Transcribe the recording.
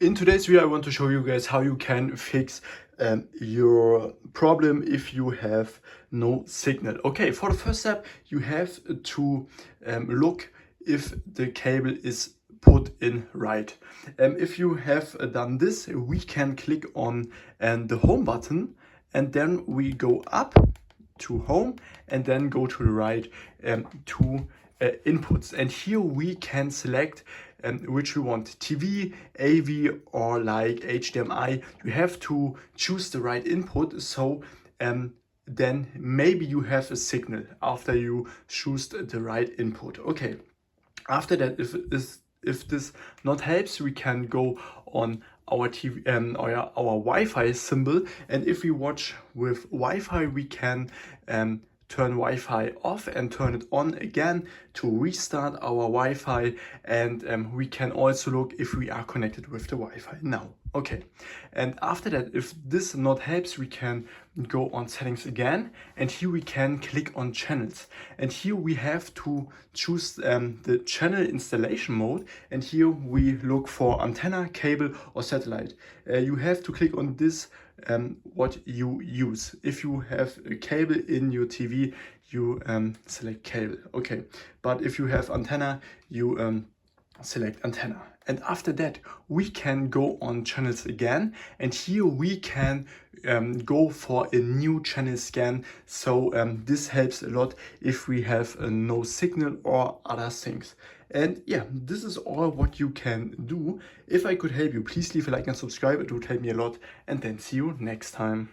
In today's video, I want to show you guys how you can fix your problem if you have no signal. Okay, for the first step, you have to look if the cable is put in right. If you have done this, we can click on the home button, and then we go up to home and then go to the right to inputs, and here we can select which we want, TV, AV, or like HDMI. You have to choose the right input, so then maybe you have a signal after you choose the right input. Okay, after that, if this not helps, we can go on our TV or our Wi-Fi symbol, and if we watch with Wi-Fi, we can turn Wi-Fi off and turn it on again to restart our Wi-Fi, and we can also look if we are connected with the Wi-Fi now. Okay, and after that, if this not helps, we can go on settings again, and here we can click on channels, and here we have to choose the channel installation mode, and here we look for antenna, cable, or satellite. You have to click on this what you use. If you have a cable in your TV, you select cable. Okay, but if you have antenna, you select antenna. And after that, we can go on channels again, and here we can go for a new channel scan. So this helps a lot if we have no signal or other things. And yeah, this is all what you can do. If I could help you, please leave a like and subscribe. It would help me a lot. And then see you next time.